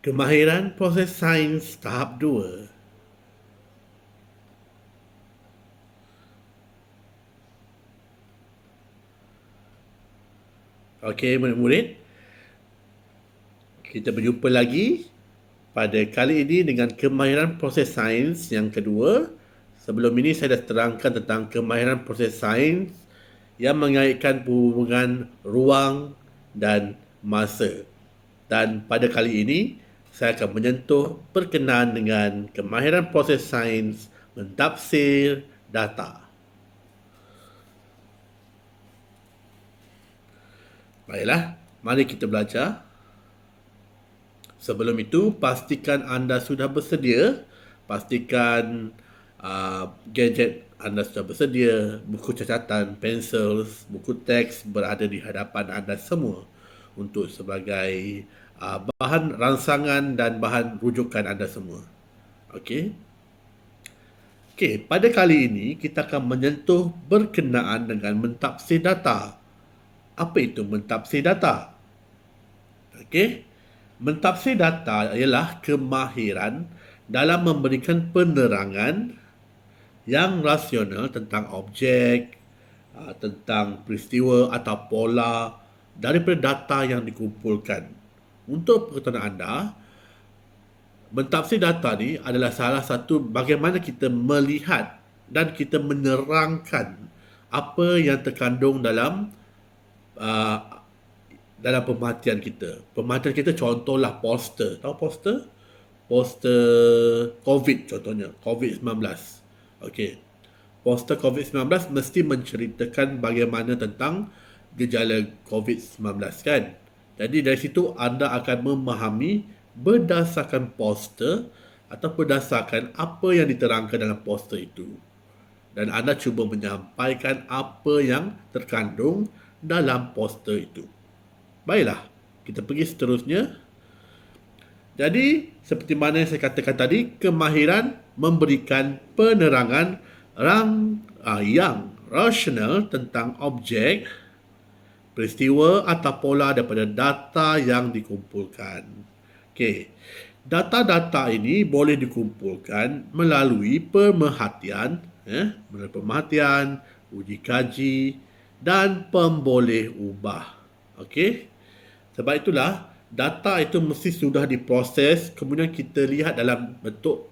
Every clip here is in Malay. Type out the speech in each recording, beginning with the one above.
Kemahiran proses sains tahap 2. Okey, murid-murid, kita berjumpa lagi pada kali ini dengan kemahiran proses sains yang kedua. Sebelum ini saya dah terangkan tentang kemahiran proses sains yang mengaitkan hubungan ruang dan masa. Dan pada kali ini, saya akan menyentuh berkenaan dengan kemahiran proses sains mentafsir data. Baiklah, mari kita belajar. Sebelum itu, pastikan anda sudah bersedia. Pastikan gadget anda sudah bersedia. Buku catatan, pensel, buku teks berada di hadapan anda semua untuk sebagai bahan rangsangan dan bahan rujukan anda semua. Okey. Okey, pada kali ini kita akan menyentuh berkenaan dengan mentafsir data. Apa itu mentafsir data? Okey. Mentafsir data ialah kemahiran dalam memberikan penerangan yang rasional tentang objek, tentang peristiwa atau pola daripada data yang dikumpulkan. Untuk pengetahuan anda, mentafsir data ni adalah salah satu bagaimana kita melihat dan kita menerangkan apa yang terkandung uh, dalam pemerhatian kita. Pemerhatian kita contohlah poster. Tahu poster? Poster COVID contohnya. COVID-19. Okey. Poster COVID-19 mesti menceritakan bagaimana tentang gejala COVID-19 kan. Jadi dari situ anda akan memahami berdasarkan poster atau berdasarkan apa yang diterangkan dalam poster itu. Dan anda cuba menyampaikan apa yang terkandung dalam poster itu. Baiklah, kita pergi seterusnya. Jadi, seperti mana yang saya katakan tadi, kemahiran memberikan penerangan yang rasional tentang objek, peristiwa atau pola daripada data yang dikumpulkan. Okey. Data-data ini boleh dikumpulkan melalui pemerhatian, melalui pemerhatian, uji kaji dan pemboleh ubah. Okey. Sebab itulah data itu mesti sudah diproses, kemudian kita lihat dalam bentuk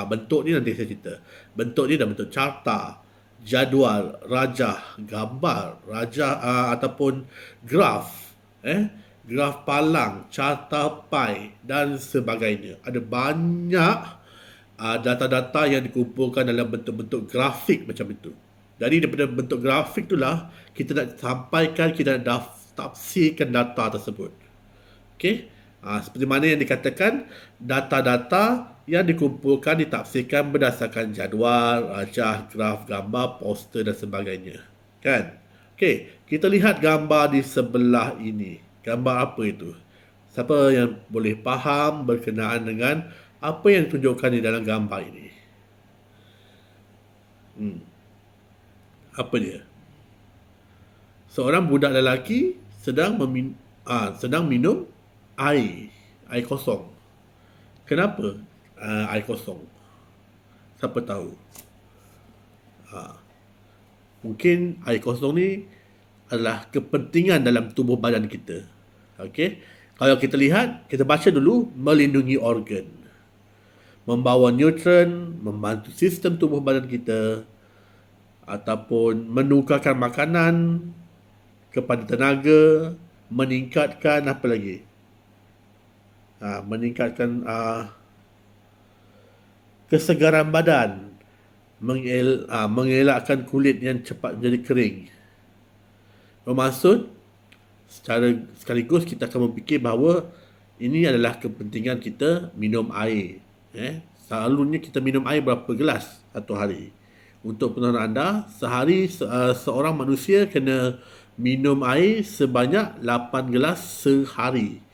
bentuk ni nanti saya cerita. Bentuk ni dalam bentuk carta, jadual, rajah, gambar, rajah ataupun graf, graf palang, carta pie dan sebagainya. Ada banyak data-data yang dikumpulkan dalam bentuk-bentuk grafik macam itu. Jadi daripada bentuk grafik itulah kita nak sampaikan, kita nak tafsirkan data tersebut. Okey. Seperti mana yang dikatakan, data-data yang dikumpulkan ditafsirkan berdasarkan jadual, rajah, graf, gambar, poster dan sebagainya. Kan? Okey, kita lihat gambar di sebelah ini. Gambar apa itu? Siapa yang boleh faham berkenaan dengan apa yang ditunjukkan di dalam gambar ini? Apa dia? Seorang budak lelaki sedang minum air kosong. Kenapa air kosong? Siapa tahu? Mungkin air kosong ni adalah kepentingan dalam tubuh badan kita. Okey. Kalau kita lihat, kita baca dulu, melindungi organ, membawa nutrien, membantu sistem tubuh badan kita, ataupun menukarkan makanan kepada tenaga, meningkatkan apa lagi? Meningkatkan kesegaran badan, mengelakkan kulit yang cepat menjadi kering. Bermaksud secara sekaligus kita akan berfikir bahawa ini adalah kepentingan kita minum air. Selalunya kita minum air berapa gelas satu hari? Untuk pengetahuan anda, sehari seorang manusia kena minum air sebanyak 8 gelas sehari.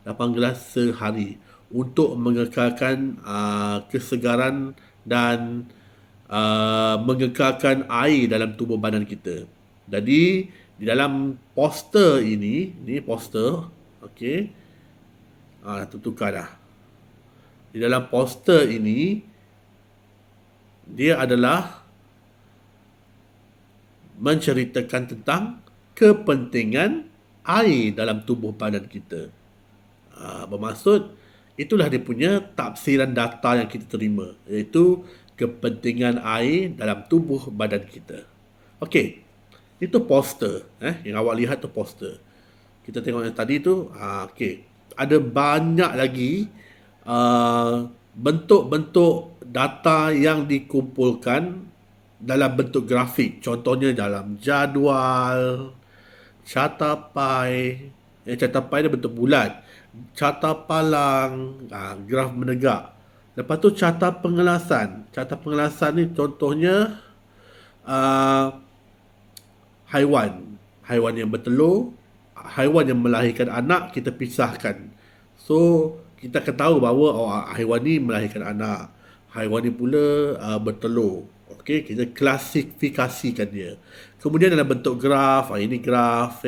8 gelas sehari untuk mengekalkan kesegaran dan mengekalkan air dalam tubuh badan kita. Jadi di dalam poster ini poster, okey, tukar dah. Di dalam poster ini, dia adalah menceritakan tentang kepentingan air dalam tubuh badan kita. Bermaksud, itulah dia punya tafsiran data yang kita terima, iaitu kepentingan air dalam tubuh badan kita. Okey, itu poster. Yang awak lihat tu poster. Kita tengok yang tadi tu. Okey, ada banyak lagi bentuk-bentuk data yang dikumpulkan dalam bentuk grafik. Contohnya dalam jadual, carta pie. Carta pie dia bentuk bulat. Carta palang, graf menegak. Lepas tu carta pengelasan. Carta pengelasan ni contohnya haiwan. Haiwan yang bertelur, haiwan yang melahirkan anak, kita pisahkan. So, kita akan tahu bahawa haiwan ni melahirkan anak. Haiwan ni pula bertelur. Okey, kita klasifikasikan dia. Kemudian dalam bentuk graf, ini graf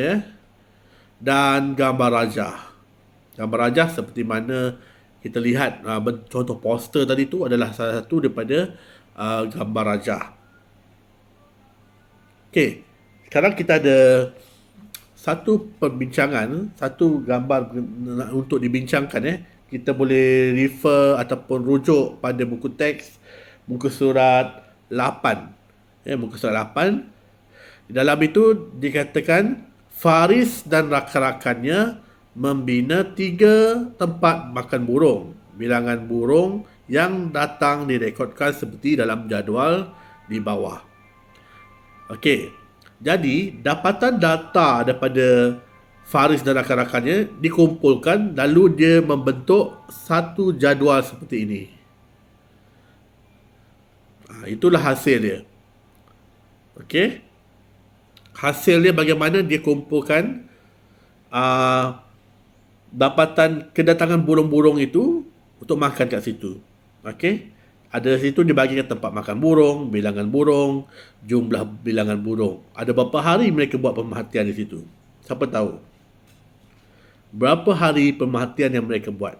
dan gambar rajah. Gambar rajah seperti mana kita lihat contoh poster tadi tu adalah salah satu daripada gambar rajah. Okey, sekarang kita ada satu perbincangan, satu gambar untuk dibincangkan. Kita boleh refer ataupun rujuk pada buku teks, muka surat 8. Muka surat 8. Di dalam itu dikatakan Faris dan rakan-rakannya membina 3 tempat makan burung. Bilangan burung yang datang direkodkan seperti dalam jadual di bawah. Okey, jadi dapatan data daripada Faris dan rakan-rakannya dikumpulkan, lalu dia membentuk satu jadual seperti ini. Itulah hasil dia. Okey, hasil dia bagaimana dia kumpulkan dapatan kedatangan burung-burung itu untuk makan kat situ. Okey, ada situ dibagikan tempat makan burung, bilangan burung, jumlah bilangan burung. Ada berapa hari mereka buat pemerhatian di situ? Siapa tahu? Berapa hari pemerhatian yang mereka buat?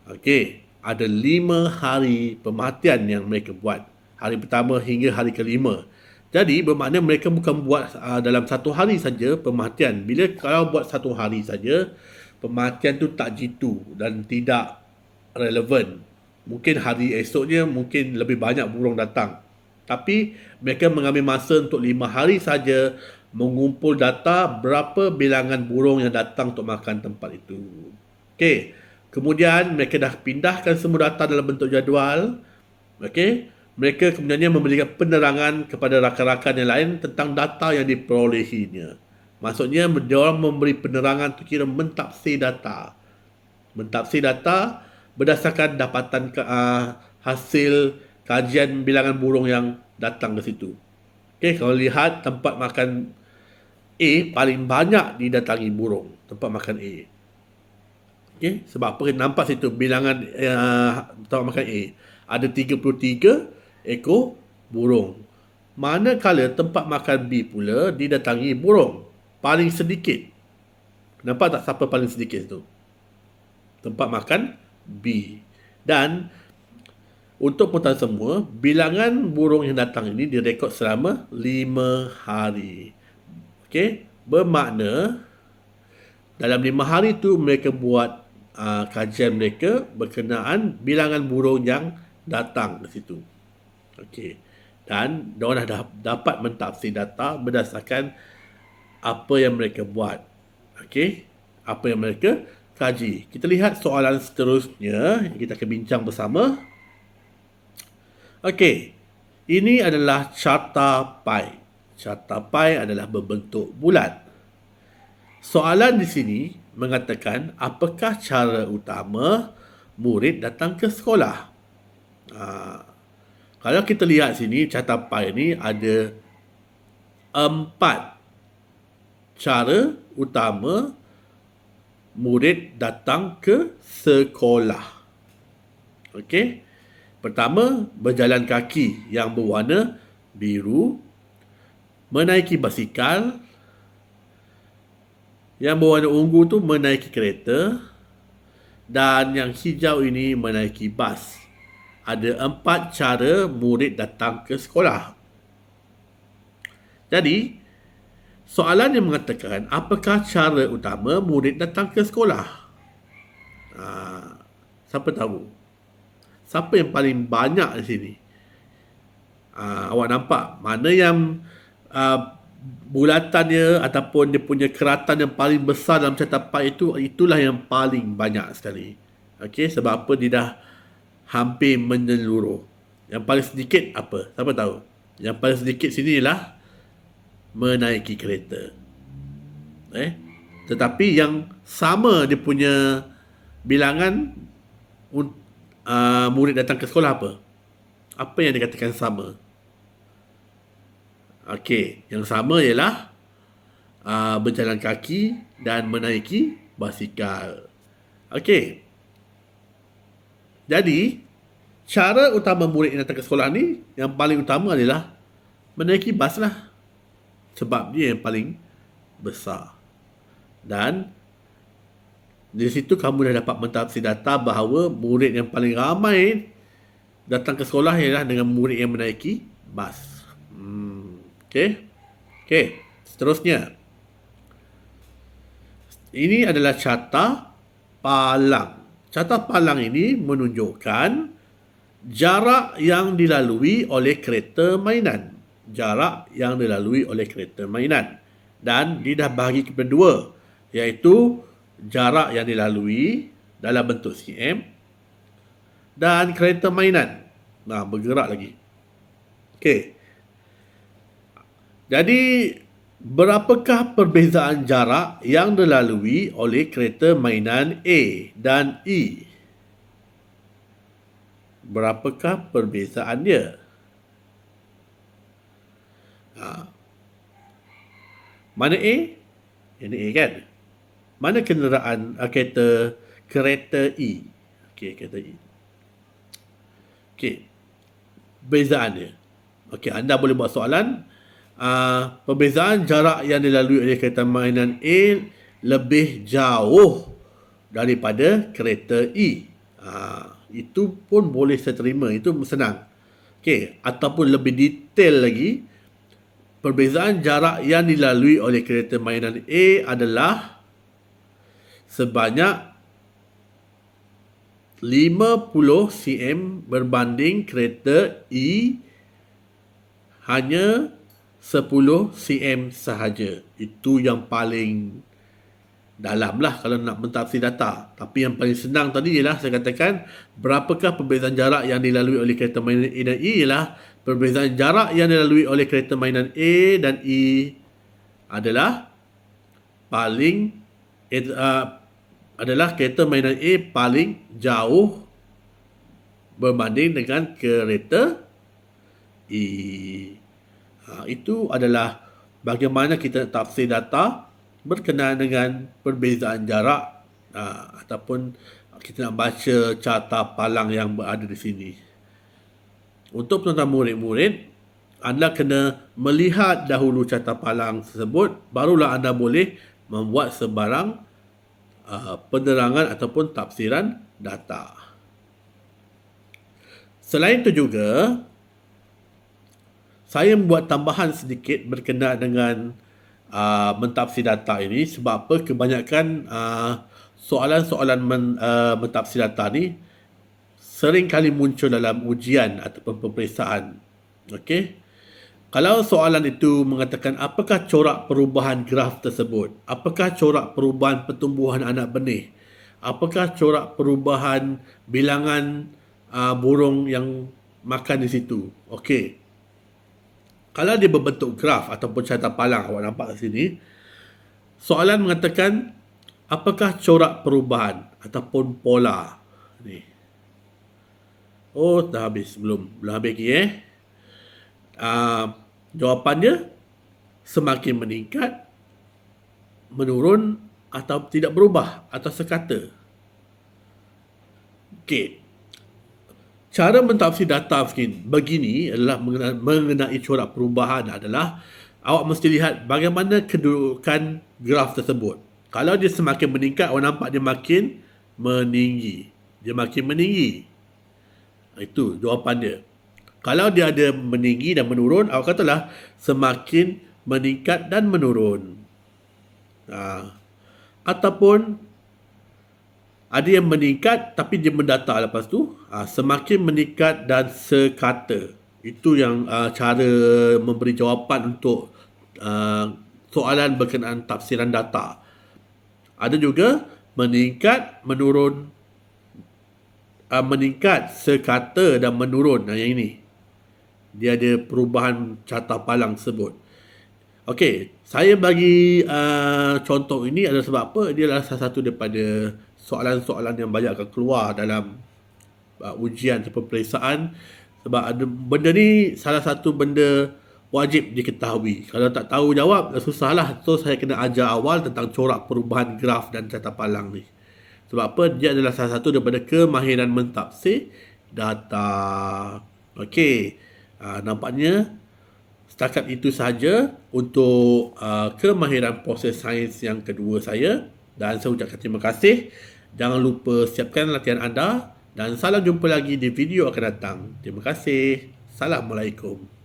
Okey, ada 5 hari pemerhatian yang mereka buat. Hari pertama hingga hari kelima. Jadi bermakna mereka bukan buat dalam satu hari saja pemerhatian. Bila kalau buat satu hari saja, pemerhatian tu tak jitu dan tidak relevan. Mungkin hari esoknya mungkin lebih banyak burung datang. Tapi mereka mengambil masa untuk 5 hari saja mengumpul data berapa bilangan burung yang datang untuk makan tempat itu. Okey. Kemudian mereka dah pindahkan semua data dalam bentuk jadual. Okey. Mereka kemudiannya memberikan penerangan kepada rakan-rakan yang lain tentang data yang diperolehinya. Maksudnya, mereka memberi penerangan tu kira mentafsir data. Mentafsir data berdasarkan dapatan hasil kajian bilangan burung yang datang ke situ. Okey, kalau lihat tempat makan A paling banyak didatangi burung, tempat makan A. Okey, sebab apa? Nampak situ bilangan tempat makan A. Ada 33 ekor burung. Manakala tempat makan B pula didatangi burung paling sedikit. Nampak tak siapa paling sedikit tu? Tempat makan B. Dan untuk putaran semua, bilangan burung yang datang ini direkod selama 5 hari. Okey, bermakna dalam 5 hari tu mereka buat kajian mereka berkenaan bilangan burung yang datang ke situ. Okey. Dan diorang dah dapat mentafsir data berdasarkan apa yang mereka buat. Okey, apa yang mereka kaji. Kita lihat soalan seterusnya yang kita akan bincang bersama. Okey, ini adalah carta pie. Carta pie adalah berbentuk bulat. Soalan di sini mengatakan apakah cara utama murid datang ke sekolah. Kalau kita lihat sini, carta pie ni ada 4 cara utama murid datang ke sekolah. Okey. Pertama, berjalan kaki yang berwarna biru, menaiki basikal, yang berwarna ungu tu menaiki kereta, dan yang hijau ini menaiki bas. Ada 4 cara murid datang ke sekolah. Jadi, soalan yang mengatakan apakah cara utama murid datang ke sekolah? Siapa tahu? Siapa yang paling banyak di sini? Awak nampak mana yang bulatannya ataupun dia punya keratan yang paling besar dalam catapan itu, itulah yang paling banyak sekali. Okey, sebab apa dia dah hampir menyeluruh. Yang paling sedikit apa? Siapa tahu? Yang paling sedikit sini ialah menaiki kereta. Tetapi yang sama dia punya bilangan murid datang ke sekolah apa? Apa yang dikatakan sama? Okey, yang sama ialah berjalan kaki dan menaiki basikal. Okey. Jadi, cara utama murid yang datang ke sekolah ni, yang paling utama adalah menaiki bas lah. Sebab dia yang paling besar. Dan di situ kamu dah dapat mentafsir data bahawa murid yang paling ramai datang ke sekolah ialah dengan murid yang menaiki bas. Okey, seterusnya. Ini adalah carta palang. Carta palang ini menunjukkan jarak yang dilalui oleh kereta mainan. Jarak yang dilalui oleh kereta mainan. Dan dia dah bahagi kepada dua, iaitu jarak yang dilalui dalam bentuk cm dan kereta mainan. Bergerak lagi. Okey. Jadi, berapakah perbezaan jarak yang dilalui oleh kereta mainan A dan E? Berapakah perbezaan dia? Mana A? Ini A kan? Mana kenderaan kereta E? Okey, kereta E. Okey. Perbezaan dia. Okey, anda boleh buat soalan. Perbezaan jarak yang dilalui oleh kereta mainan A lebih jauh daripada kereta E. Itu pun boleh saya terima. Itu senang. Okey, ataupun lebih detail lagi, perbezaan jarak yang dilalui oleh kereta mainan A adalah sebanyak 50 cm berbanding kereta E hanya 10 cm sahaja. Itu yang paling dalam lah kalau nak mentafsir data. Tapi yang paling senang tadi ialah saya katakan berapakah perbezaan jarak yang dilalui oleh kereta mainan A dan E ialah perbezaan jarak yang dilalui oleh kereta mainan A dan E adalah adalah kereta mainan A paling jauh berbanding dengan kereta E. Itu adalah bagaimana kita tafsir data berkenaan dengan perbezaan jarak ataupun kita nak baca carta palang yang berada di sini. Untuk tuan-tuan murid-murid, anda kena melihat dahulu carta palang tersebut, barulah anda boleh membuat sebarang penerangan ataupun tafsiran data. Selain itu juga, saya membuat tambahan sedikit berkenaan dengan mentafsir data ini sebab apa kebanyakan soalan-soalan mentafsir data ni sering kali muncul dalam ujian ataupun peperiksaan. Okey. Kalau soalan itu mengatakan apakah corak perubahan graf tersebut? Apakah corak perubahan pertumbuhan anak benih? Apakah corak perubahan bilangan burung yang makan di situ? Okey. Kalau dia berbentuk graf ataupun carta palang, awak nampak di sini, soalan mengatakan apakah corak perubahan ataupun pola ni. Dah habis belum habis lagi jawapannya semakin meningkat, menurun atau tidak berubah atau sekata. Okey. Cara mentafsir data begini adalah mengenai corak perubahan adalah awak mesti lihat bagaimana kedudukan graf tersebut. Kalau dia semakin meningkat, awak nampak dia makin meninggi. Dia makin meninggi. Itu jawapan dia. Kalau dia ada meninggi dan menurun, awak katalah semakin meningkat dan menurun. Ataupun ada yang meningkat tapi dia mendatar lepas tu. Semakin meningkat dan sekata. Itu yang cara memberi jawapan untuk soalan berkenaan tafsiran data. Ada juga meningkat, menurun, meningkat, sekata dan menurun. Yang ini. Dia ada perubahan carta palang tersebut. Okey, saya bagi contoh ini adalah sebab apa? Dia adalah salah satu daripada soalan-soalan yang banyak akan keluar dalam ujian atau peperiksaan. Sebab ada benda ni salah satu benda wajib diketahui. Kalau tak tahu jawab, susahlah. So, saya kena ajar awal tentang corak perubahan graf dan carta palang ni. Sebab apa? Dia adalah salah satu daripada kemahiran mentafsir data. Okey. Nampaknya setakat itu sahaja untuk kemahiran proses sains yang kedua saya. Dan saya ucapkan terima kasih. Jangan lupa siapkan latihan anda. Dan salam jumpa lagi di video akan datang. Terima kasih. Assalamualaikum.